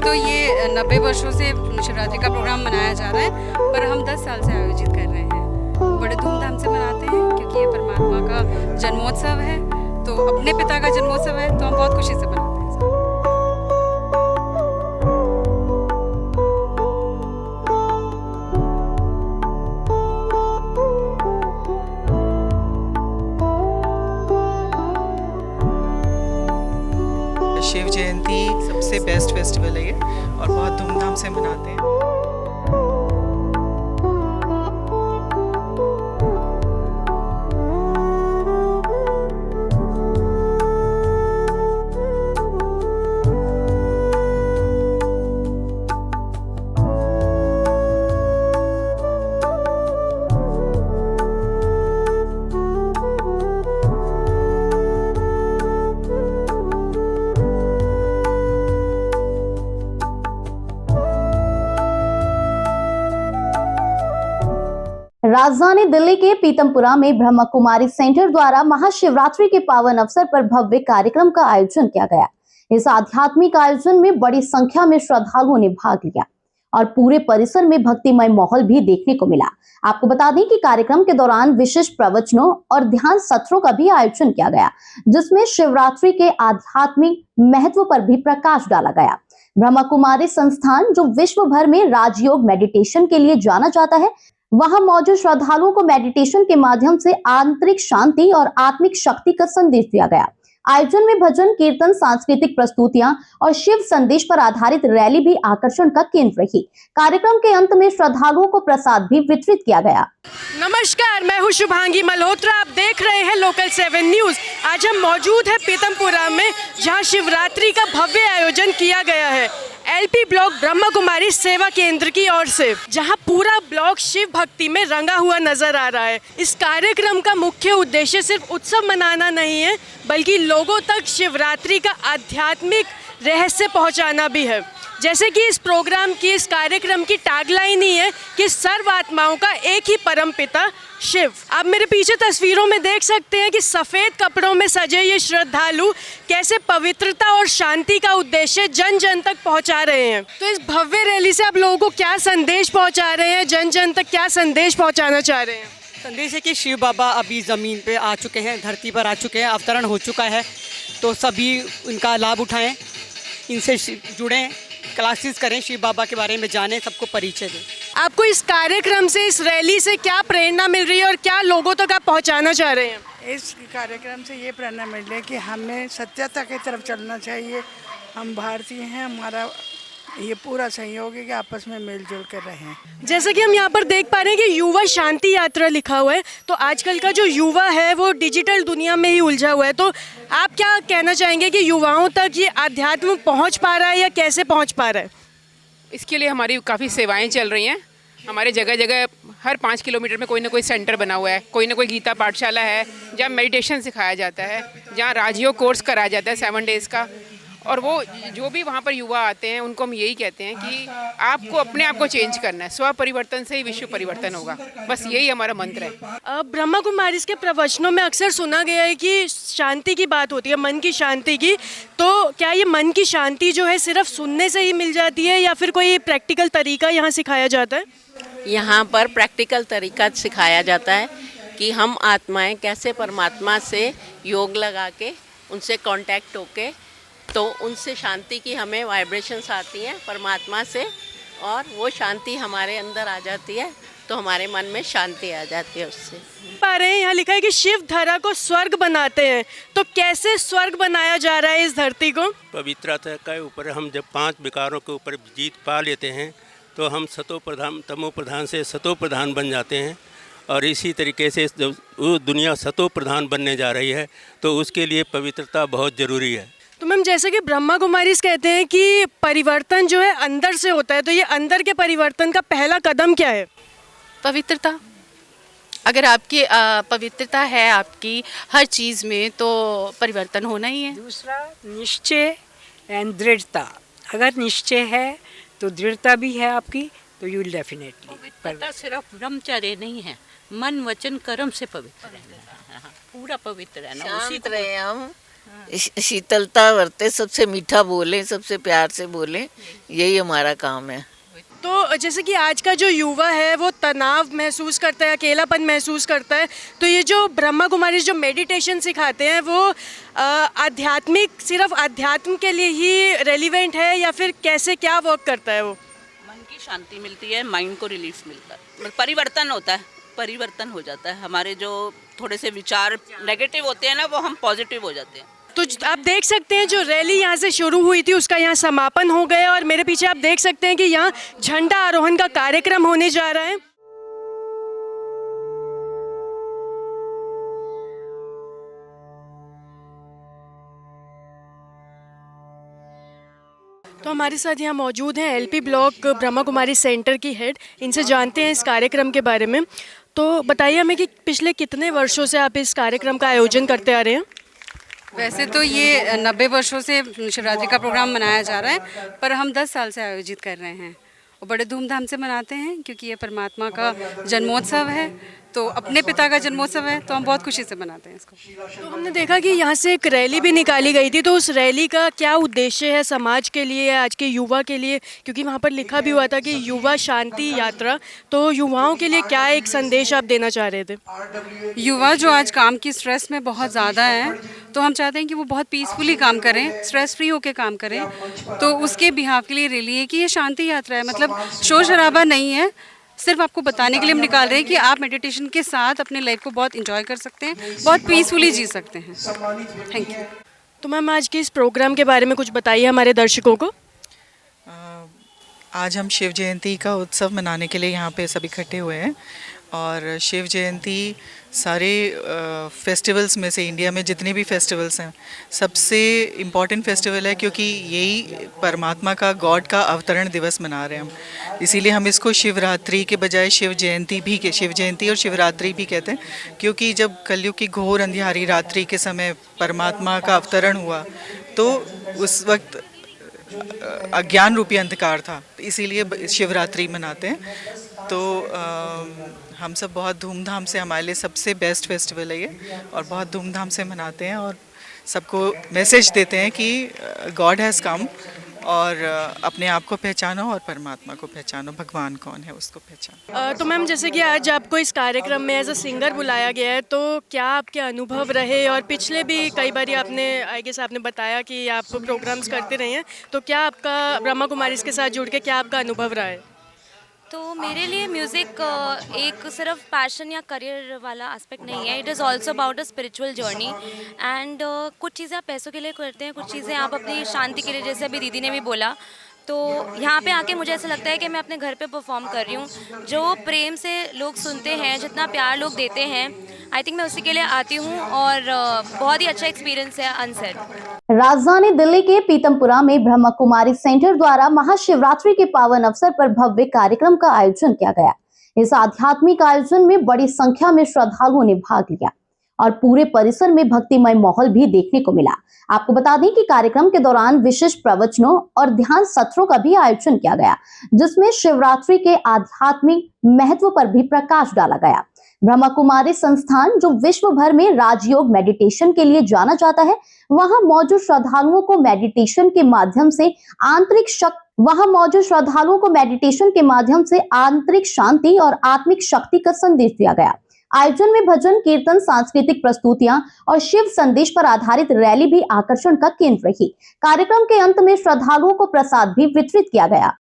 तो ये 90 वर्षों से शिवरात्रि का प्रोग्राम मनाया जा रहा है, पर हम 10 साल से आयोजित कर रहे हैं। बड़े धूमधाम से मनाते हैं क्योंकि ये परमात्मा का जन्मोत्सव है, तो अपने पिता का जन्मोत्सव है, तो हम बहुत खुशी से मनाते हैं। शिव जयंती सबसे बेस्ट फेस्टिवल है ये और बहुत धूमधाम से मनाते हैं। राजधानी दिल्ली के पीतमपुरा में ब्रह्मा कुमारी सेंटर द्वारा महाशिवरात्रि के पावन अवसर पर भव्य कार्यक्रम का आयोजन किया गया। इस आध्यात्मिक आयोजन में बड़ी संख्या में श्रद्धालुओं ने भाग लिया और पूरे परिसर में भक्तिमय माहौल भी देखने को मिला। आपको बता दें कि कार्यक्रम के दौरान विशेष प्रवचनों और ध्यान सत्रों का भी आयोजन किया गया, जिसमें शिवरात्रि के आध्यात्मिक महत्व पर भी प्रकाश डाला गया। ब्रह्मा कुमारी संस्थान, जो विश्व भर में राजयोग मेडिटेशन के लिए जाना जाता है, वहां मौजूद श्रद्धालुओं को मेडिटेशन के माध्यम से आंतरिक शांति और आत्मिक शक्ति का संदेश दिया गया। आयोजन में भजन, कीर्तन, सांस्कृतिक प्रस्तुतियां और शिव संदेश पर आधारित रैली भी आकर्षण का केंद्र रही। कार्यक्रम के अंत में श्रद्धालुओं को प्रसाद भी वितरित किया गया। नमस्कार, मैं हूँ शुभांगी मल्होत्रा। आप देख रहे हैं लोकल 7 न्यूज। आज हम मौजूद हैं पीतमपुरा में, जहाँ शिवरात्रि का भव्य आयोजन किया गया है एलपी ब्लॉक ब्रह्मा कुमारी सेवा केंद्र की ओर से, जहां पूरा ब्लॉक शिव भक्ति में रंगा हुआ नजर आ रहा है। इस कार्यक्रम का मुख्य उद्देश्य सिर्फ उत्सव मनाना नहीं है, बल्कि लोगों तक शिवरात्रि का आध्यात्मिक रहस्य पहुंचाना भी है। जैसे कि इस प्रोग्राम की, इस कार्यक्रम की टैगलाइन ही है कि सर्व आत्माओं का एक ही परम पिता शिव। आप मेरे पीछे तस्वीरों में देख सकते हैं कि सफ़ेद कपड़ों में सजे ये श्रद्धालु कैसे पवित्रता और शांति का उद्देश्य जन जन तक पहुंचा रहे हैं। तो इस भव्य रैली से आप लोगों को क्या संदेश पहुंचा रहे हैं, जन जन तक क्या संदेश पहुंचाना चाह रहे हैं? संदेश है कि शिव बाबा अभी ज़मीन पे आ चुके हैं, धरती पर आ चुके हैं, अवतरण हो चुका है, तो सभी इनका लाभ उठाएं, इनसे जुड़ें, क्लासेस करें, शिव बाबा के बारे में जानें, सबको परिचय दें। आपको इस कार्यक्रम से, इस रैली से क्या प्रेरणा मिल रही है और क्या लोगों तक आप पहुंचाना चाह रहे हैं? इस कार्यक्रम से ये प्रेरणा मिल रही है कि हमें सत्यता की तरफ चलना चाहिए। हम भारतीय हैं, हमारा ये पूरा सहयोग है कि आपस में मिलजुल कर रहें। जैसे कि हम यहाँ पर देख पा रहे हैं कि युवा शांति यात्रा लिखा हुआ है, तो आजकल का जो युवा है वो डिजिटल दुनिया में ही उलझा हुआ है, तो आप क्या कहना चाहेंगे कि युवाओं तक ये अध्यात्म पहुँच पा रहा है या कैसे पहुँच पा रहा है? इसके लिए हमारी काफ़ी सेवाएं चल रही हैं। हमारे जगह जगह हर 5 किलोमीटर में कोई ना कोई सेंटर बना हुआ है, कोई ना कोई गीता पाठशाला है जहाँ मेडिटेशन सिखाया जाता है, जहाँ राजयोग कोर्स कराया जाता है 7 डेज़ का। और वो जो भी वहाँ पर युवा आते हैं उनको हम यही कहते हैं कि आपको अपने आप को चेंज करना है, स्व परिवर्तन से ही विश्व परिवर्तन होगा। बस यही हमारा मंत्र है। ब्रह्मा कुमारी के प्रवचनों में अक्सर सुना गया है कि शांति की बात होती है, मन की शांति की, तो क्या ये मन की शांति जो है सिर्फ सुनने से ही मिल जाती है या फिर कोई प्रैक्टिकल तरीका यहाँ सिखाया जाता है? यहाँ पर प्रैक्टिकल तरीका सिखाया जाता है कि हम आत्माएं कैसे परमात्मा से योग लगा के उनसे कांटेक्ट होके, तो उनसे शांति की हमें वाइब्रेशंस आती हैं परमात्मा से, और वो शांति हमारे अंदर आ जाती है, तो हमारे मन में शांति आ जाती है उससे। पा रहे हैं यहाँ लिखा है कि शिव धरा को स्वर्ग बनाते हैं, तो कैसे स्वर्ग बनाया जा रहा है इस धरती को? पवित्रता के ऊपर हम जब 5 विकारों के ऊपर जीत पा लेते हैं तो हम सतो प्रधान, तमो प्रधान से सतो प्रधान बन जाते हैं, और इसी तरीके से जब वो दुनिया सतो प्रधान बनने जा रही है तो उसके लिए पवित्रता बहुत ज़रूरी है। तो मैम, जैसे कि ब्रह्मा कुमारी कहते हैं कि परिवर्तन जो है अंदर से होता है, तो ये अंदर के परिवर्तन का पहला कदम क्या है? पवित्रता। अगर आपकी पवित्रता है आपकी हर चीज़ में, तो परिवर्तन होना ही है। दूसरा निश्चय एंड दृढ़ता। अगर निश्चय है तो दृढ़ता भी है आपकी, तो यू विल डेफिनेटली। पवित्रता सिर्फ ब्रह्मचर्य नहीं है, मन वचन कर्म से पवित्र रहना, पूरा पवित्र रहना। शांत रहे हम, शीतलता बरते, सबसे मीठा बोले, सबसे प्यार से बोले, यही हमारा काम है। तो जैसे कि आज का जो युवा है वो तनाव महसूस करता है, अकेलापन महसूस करता है, तो ये जो ब्रह्मा कुमारी जो मेडिटेशन सिखाते हैं वो आध्यात्मिक, सिर्फ अध्यात्म के लिए ही रेलिवेंट है या फिर कैसे, क्या वर्क करता है वो? मन की शांति मिलती है, माइंड को रिलीफ मिलता है, परिवर्तन होता है, परिवर्तन हो जाता है, हमारे जो थोड़े से विचार नेगेटिव होते हैं ना वो हम पॉजिटिव हो जाते हैं। तो आप देख सकते हैं जो रैली यहाँ से शुरू हुई थी उसका यहाँ समापन हो गया और मेरे पीछे आप देख सकते हैं कि यहाँ झंडा आरोहण का कार्यक्रम होने जा रहा है। तो हमारे साथ यहाँ मौजूद हैं LP block Brahma Kumari centre की हेड, इनसे जानते हैं इस कार्यक्रम के बारे में। तो बताइए हमें कि पिछले कितने वर्षों से आप इस कार्यक्रम का आयोजन करते आ रहे हैं? वैसे तो ये 90 वर्षों से शिवरात्रि का प्रोग्राम मनाया जा रहा है, पर हम 10 साल से आयोजित कर रहे हैं और बड़े धूमधाम से मनाते हैं क्योंकि ये परमात्मा का जन्मोत्सव है, तो अपने पिता का जन्मोत्सव है, तो हम बहुत खुशी से मनाते हैं इसको। तो हमने देखा कि यहाँ से एक रैली भी निकाली गई थी, तो उस रैली का क्या उद्देश्य है समाज के लिए, आज के युवा के लिए, क्योंकि वहाँ पर लिखा भी हुआ था कि युवा शांति यात्रा, तो युवाओं के लिए क्या एक संदेश आप देना चाह रहे थे? युवा जो आज काम की स्ट्रेस में बहुत ज़्यादा है, तो हम चाहते हैं कि वो बहुत पीसफुली काम करें, स्ट्रेस फ्री होकर काम करें, तो उसके बिहाफ के लिए रैली है कि ये शांति यात्रा है, मतलब शोर शराबा नहीं है, सिर्फ आपको बताने के लिए हम निकाल रहे हैं कि आप मेडिटेशन के साथ अपने लाइफ को बहुत एंजॉय कर सकते हैं, बहुत पीसफुली जी सकते हैं। Thank you. तो मैम आज के इस प्रोग्राम के बारे में कुछ बताइए हमारे दर्शकों को। आज हम शिव जयंती का उत्सव मनाने के लिए यहाँ पे सब इकट्ठे हुए हैं और शिव जयंती सारे फेस्टिवल्स में से, इंडिया में जितने भी फेस्टिवल्स हैं सबसे इम्पॉर्टेंट फेस्टिवल है क्योंकि यही परमात्मा का, गॉड का अवतरण दिवस मना रहे हैं हम, इसीलिए हम इसको शिवरात्रि के बजाय शिव जयंती और शिवरात्रि भी कहते हैं, क्योंकि जब कलयुग की घोर अंधियारी रात्रि के समय परमात्मा का अवतरण हुआ तो उस वक्त अज्ञान रूपी अंधकार था, इसीलिए शिवरात्रि मनाते हैं। तो हम सब बहुत धूमधाम से, हमारे लिए सबसे बेस्ट फेस्टिवल है ये और बहुत धूमधाम से मनाते हैं और सबको मैसेज देते हैं कि गॉड हैज़ कम और अपने आप को पहचानो और परमात्मा को पहचानो, भगवान कौन है उसको पहचानो। तो मैम जैसे कि आज आपको इस कार्यक्रम में एज अ सिंगर बुलाया गया है, तो क्या आपके अनुभव रहे, और पिछले भी कई बार आपने आई गेस आपने बताया कि आप प्रोग्राम्स करते रहे हैं, तो क्या आपका ब्रह्मा कुमारीज़ के साथ जुड़ के क्या आपका अनुभव रहा है? तो मेरे लिए म्यूज़िक एक सिर्फ पैशन या करियर वाला एस्पेक्ट नहीं है, it is also about a spiritual journey and कुछ चीज़ें आप पैसों के लिए करते हैं, कुछ चीज़ें आप अपनी शांति के लिए, जैसे अभी दीदी ने भी बोला, तो यहाँ पे आके मुझे ऐसा लगता है कि मैं अपने घर पे परफॉर्म कर रही हूँ। जो प्रेम से लोग सुनते हैं, जितना प्यार लोग देते हैं, आई थिंक मैं उसी के लिए आती हूँ और बहुत ही अच्छा एक्सपीरियंस है अनसेड। राजधानी दिल्ली के पीतमपुरा में ब्रह्मा कुमारी सेंटर द्वारा महाशिवरात्रि के पावन अवसर पर भव्य कार्यक्रम का आयोजन किया गया। इस आध्यात्मिक आयोजन में बड़ी संख्या में श्रद्धालुओं ने भाग लिया और पूरे परिसर में भक्तिमय माहौल भी देखने को मिला। आपको बता दें कि कार्यक्रम के दौरान विशेष प्रवचनों और ध्यान सत्रों का भी आयोजन किया गया, जिसमें शिवरात्रि के आध्यात्मिक महत्व पर भी प्रकाश डाला गया। ब्रह्मा कुमारी संस्थान, जो विश्व भर में राजयोग मेडिटेशन के लिए जाना जाता है, वहां मौजूद श्रद्धालुओं को मेडिटेशन के माध्यम से आंतरिक शांति और आत्मिक शक्ति का संदेश दिया गया। आयोजन में भजन, कीर्तन, सांस्कृतिक प्रस्तुतियां और शिव संदेश पर आधारित रैली भी आकर्षण का केंद्र रही। कार्यक्रम के अंत में श्रद्धालुओं को प्रसाद भी वितरित किया गया।